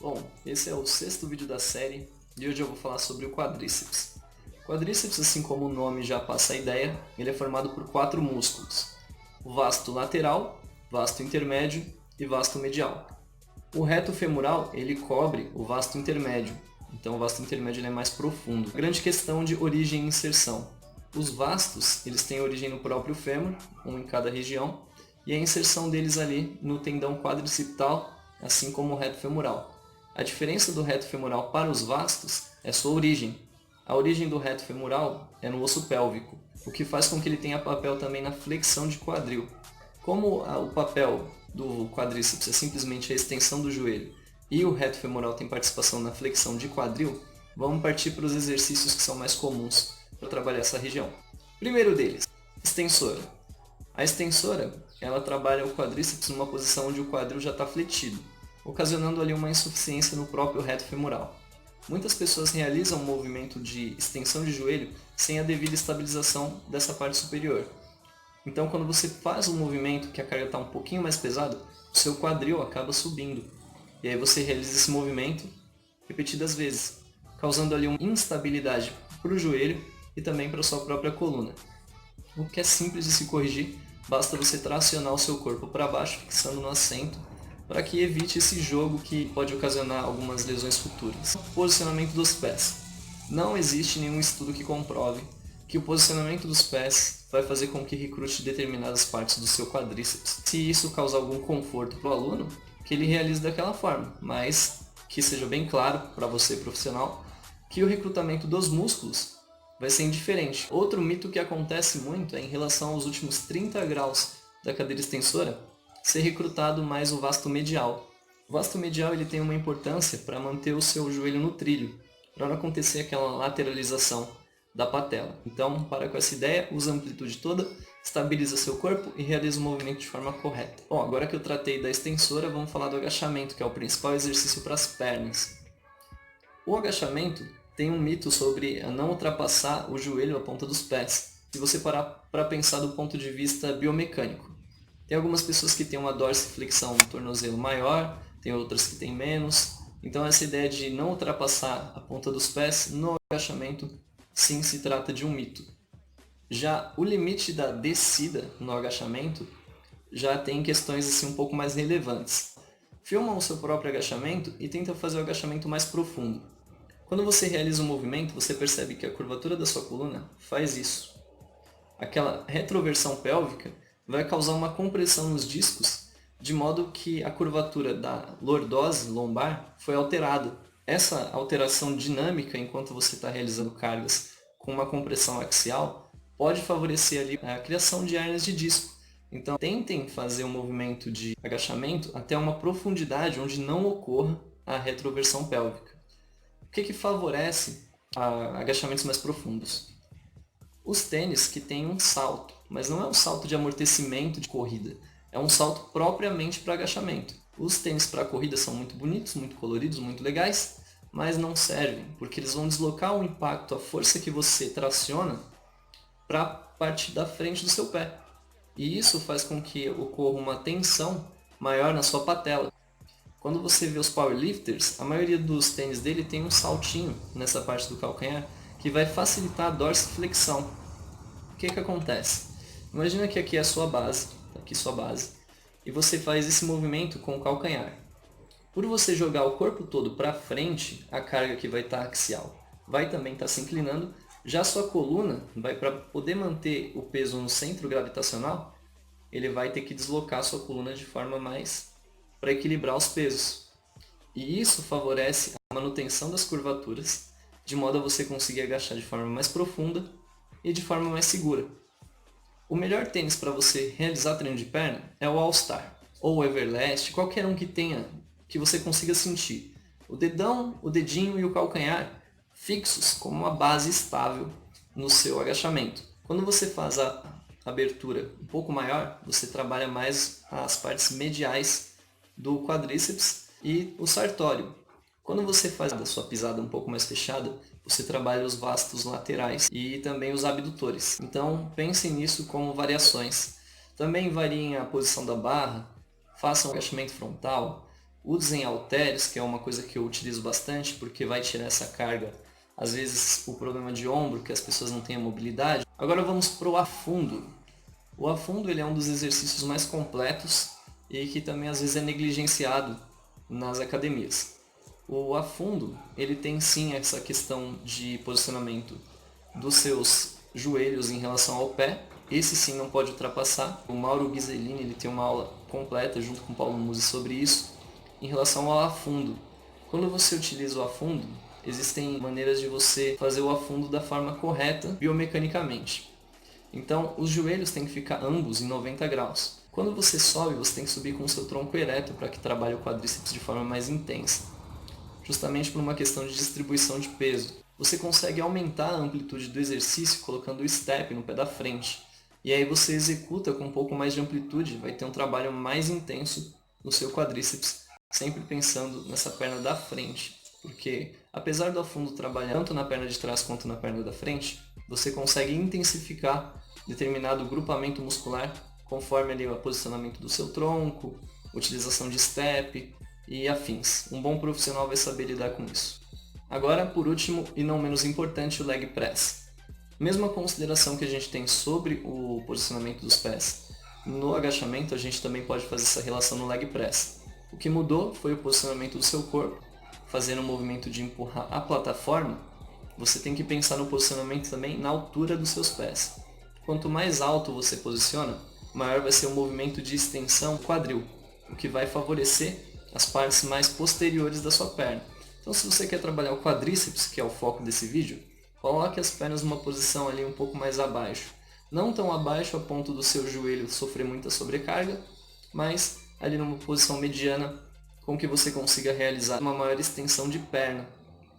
Bom, esse é o sexto vídeo da série e hoje eu vou falar sobre o quadríceps. O quadríceps, assim como o nome já passa a ideia, ele é formado por 4 músculos: o vasto lateral, vasto intermédio e vasto medial. O reto femoral ele cobre o vasto intermédio, então o vasto intermédio ele é mais profundo. A grande questão de origem e inserção. Os vastos eles têm origem no próprio fêmur, um em cada região, e a inserção deles ali no tendão quadricipital, assim como o reto femoral. A diferença do reto femoral para os vastos é sua origem. A origem do reto femoral é no osso pélvico, o que faz com que ele tenha papel também na flexão de quadril. Como o papel do quadríceps é simplesmente a extensão do joelho e o reto femoral tem participação na flexão de quadril, vamos partir para os exercícios que são mais comuns para trabalhar essa região. Primeiro deles, extensora. A extensora ela trabalha o quadríceps numa posição onde o quadril já está fletido, ocasionando ali uma insuficiência no próprio reto femoral. Muitas pessoas realizam um movimento de extensão de joelho sem a devida estabilização dessa parte superior. Então, quando você faz um movimento que a carga está um pouquinho mais pesada, o seu quadril acaba subindo. E aí você realiza esse movimento repetidas vezes, causando ali uma instabilidade para o joelho e também para a sua própria coluna. O que é simples de se corrigir, basta você tracionar o seu corpo para baixo, fixando no assento, para que evite esse jogo que pode ocasionar algumas lesões futuras. Posicionamento dos pés. Não existe nenhum estudo que comprove que o posicionamento dos pés vai fazer com que recrute determinadas partes do seu quadríceps. Se isso causar algum conforto para o aluno, que ele realize daquela forma, mas que seja bem claro para você profissional que o recrutamento dos músculos vai ser indiferente. Outro mito que acontece muito é em relação aos últimos 30 graus da cadeira extensora ser recrutado mais o vasto medial. O vasto medial ele tem uma importância para manter o seu joelho no trilho, para não acontecer aquela lateralização da patela. Então, para com essa ideia, usa a amplitude toda, estabiliza seu corpo e realiza o movimento de forma correta. Bom, agora que eu tratei da extensora, vamos falar do agachamento, que é o principal exercício para as pernas. O agachamento tem um mito sobre não ultrapassar o joelho à ponta dos pés, se você parar para pensar do ponto de vista biomecânico. Tem algumas pessoas que têm uma dorsiflexão no tornozelo maior, tem outras que têm menos. Então essa ideia de não ultrapassar a ponta dos pés no agachamento, sim, se trata de um mito. Já o limite da descida no agachamento já tem questões assim um pouco mais relevantes. Filma o seu próprio agachamento e tenta fazer o agachamento mais profundo. Quando você realiza um movimento, você percebe que a curvatura da sua coluna faz isso. Aquela retroversão pélvica vai causar uma compressão nos discos, de modo que a curvatura da lordose lombar foi alterada. Essa alteração dinâmica, enquanto você está realizando cargas com uma compressão axial, pode favorecer ali a criação de hérnias de disco. Então, tentem fazer um movimento de agachamento até uma profundidade onde não ocorra a retroversão pélvica. O que favorece agachamentos mais profundos? Os tênis que têm um salto, mas não é um salto de amortecimento de corrida, é um salto propriamente para agachamento. Os tênis para corrida são muito bonitos, muito coloridos, muito legais, mas não servem, porque eles vão deslocar o impacto, a força que você traciona, para a parte da frente do seu pé. E isso faz com que ocorra uma tensão maior na sua patela. Quando você vê os powerlifters, a maioria dos tênis dele tem um saltinho nessa parte do calcanhar, que vai facilitar a dorsiflexão. O que acontece? Imagina que aqui é a sua base, aqui sua base, e você faz esse movimento com o calcanhar. Por você jogar o corpo todo para frente, a carga que vai estar axial vai também estar se inclinando, já a sua coluna, para poder manter o peso no centro gravitacional, ele vai ter que deslocar a sua coluna de forma mais para equilibrar os pesos. E isso favorece a manutenção das curvaturas, de modo a você conseguir agachar de forma mais profunda e de forma mais segura. O melhor tênis para você realizar treino de perna é o All Star, ou o Everlast, qualquer um que você consiga sentir o dedão, o dedinho e o calcanhar fixos como uma base estável no seu agachamento. Quando você faz a abertura um pouco maior, você trabalha mais as partes mediais do quadríceps e o sartório. Quando você faz a sua pisada um pouco mais fechada, você trabalha os vastos laterais e também os abdutores. Então pensem nisso como variações. Também variem a posição da barra, façam um agachamento frontal, Usem halteres, que é uma coisa que eu utilizo bastante, porque vai tirar essa carga, às vezes o problema de ombro, que as pessoas não têm a mobilidade. Agora vamos para o afundo. O afundo ele é um dos exercícios mais completos e que também às vezes é negligenciado nas academias. O afundo ele tem sim essa questão de posicionamento dos seus joelhos em relação ao pé. Esse sim não pode ultrapassar. O Mauro Ghisellini ele tem uma aula completa junto com o Paulo Musi sobre isso. Em relação ao afundo, quando você utiliza o afundo, existem maneiras de você fazer o afundo da forma correta biomecanicamente. Então, os joelhos têm que ficar ambos em 90 graus. Quando você sobe, você tem que subir com o seu tronco ereto para que trabalhe o quadríceps de forma mais intensa, justamente por uma questão de distribuição de peso. Você consegue aumentar a amplitude do exercício colocando o step no pé da frente. E aí você executa com um pouco mais de amplitude, vai ter um trabalho mais intenso no seu quadríceps, sempre pensando nessa perna da frente. Porque, apesar do afundo trabalhar tanto na perna de trás quanto na perna da frente, você consegue intensificar determinado grupamento muscular conforme ali o posicionamento do seu tronco, utilização de step e afins. Um bom profissional vai saber lidar com isso. Agora, por último e não menos importante, o leg press. Mesma consideração que a gente tem sobre o posicionamento dos pés, no agachamento a gente também pode fazer essa relação no leg press. O que mudou foi o posicionamento do seu corpo, fazendo o movimento de empurrar a plataforma. Você tem que pensar no posicionamento também na altura dos seus pés. Quanto mais alto você posiciona, maior vai ser o movimento de extensão quadril, o que vai favorecer as partes mais posteriores da sua perna. Então se você quer trabalhar o quadríceps, que é o foco desse vídeo, coloque as pernas numa posição ali um pouco mais abaixo. Não tão abaixo a ponto do seu joelho sofrer muita sobrecarga, mas ali numa posição mediana com que você consiga realizar uma maior extensão de perna,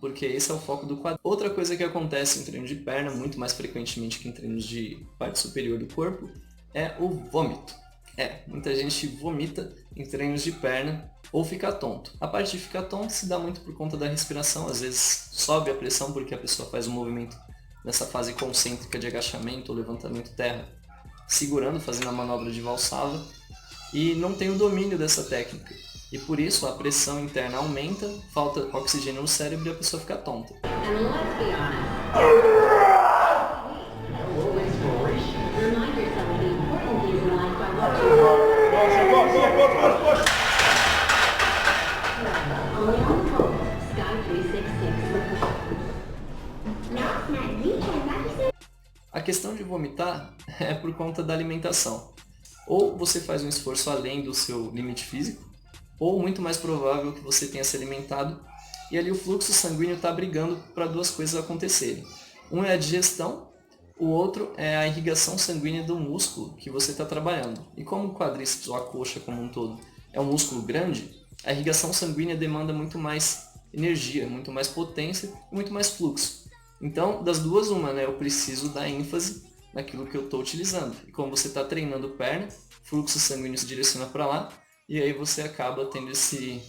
porque esse é o foco do quadríceps. Outra coisa que acontece em treinos de perna, muito mais frequentemente que em treinos de parte superior do corpo, é o vômito. Muita gente vomita em treinos de perna ou fica tonto. A parte de ficar tonto se dá muito por conta da respiração, às vezes sobe a pressão porque a pessoa faz um movimento nessa fase concêntrica de agachamento ou levantamento terra, segurando, fazendo a manobra de valsalva, e não tem o domínio dessa técnica. E por isso a pressão interna aumenta, falta oxigênio no cérebro e a pessoa fica tonta. A questão de vomitar é por conta da alimentação. Ou você faz um esforço além do seu limite físico, ou muito mais provável que você tenha se alimentado e ali o fluxo sanguíneo está brigando para duas coisas acontecerem. Um é a digestão, o outro é a irrigação sanguínea do músculo que você está trabalhando. E como o quadríceps ou a coxa como um todo é um músculo grande, a irrigação sanguínea demanda muito mais energia, muito mais potência e muito mais fluxo. Então, das duas, uma, né? Eu preciso dar ênfase naquilo que eu estou utilizando. E como você está treinando perna, fluxo sanguíneo se direciona para lá, e aí você acaba tendo esse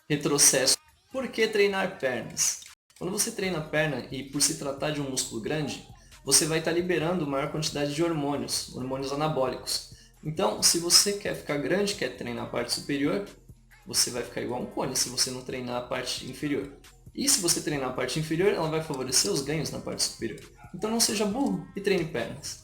retrocesso. Por que treinar pernas? Quando você treina a perna, e por se tratar de um músculo grande, você vai estar liberando maior quantidade de hormônios anabólicos. Então, se você quer ficar grande, quer treinar a parte superior, você vai ficar igual um cone se você não treinar a parte inferior. E se você treinar a parte inferior, ela vai favorecer os ganhos na parte superior. Então não seja burro e treine pernas.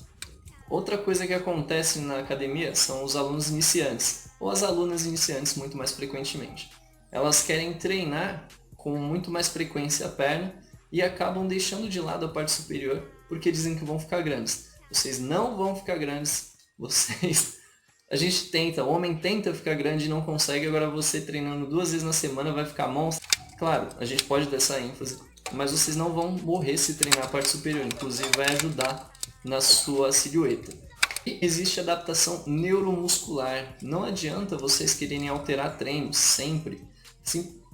Outra coisa que acontece na academia são os alunos iniciantes, ou as alunas iniciantes muito mais frequentemente. Elas querem treinar com muito mais frequência a perna e acabam deixando de lado a parte superior porque dizem que vão ficar grandes. Vocês não vão ficar grandes, A gente tenta, o homem tenta ficar grande e não consegue, agora você treinando 2 vezes na semana vai ficar monstro. Claro, a gente pode dar essa ênfase, mas vocês não vão morrer se treinar a parte superior, inclusive vai ajudar na sua silhueta. E existe adaptação neuromuscular. Não adianta vocês quererem alterar treinos sempre,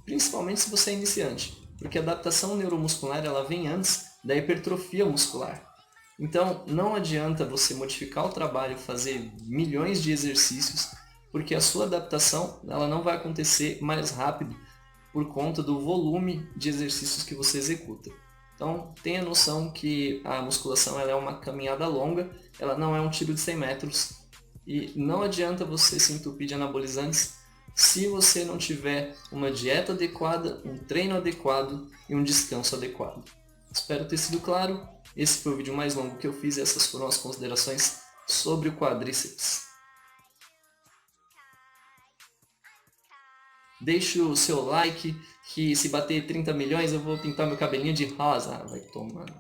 principalmente se você é iniciante, porque a adaptação neuromuscular ela vem antes da hipertrofia muscular. Então não adianta você modificar o trabalho, fazer milhões de exercícios, porque a sua adaptação ela não vai acontecer mais rápido por conta do volume de exercícios que você executa. Então tenha noção que a musculação ela é uma caminhada longa, ela não é um tiro de 100 metros e não adianta você se entupir de anabolizantes se você não tiver uma dieta adequada, um treino adequado e um descanso adequado. Espero ter sido claro. Esse foi o vídeo mais longo que eu fiz e essas foram as considerações sobre o quadríceps. Deixe o seu like, que se bater 30 milhões eu vou pintar meu cabelinho de rosa. Vai tomando.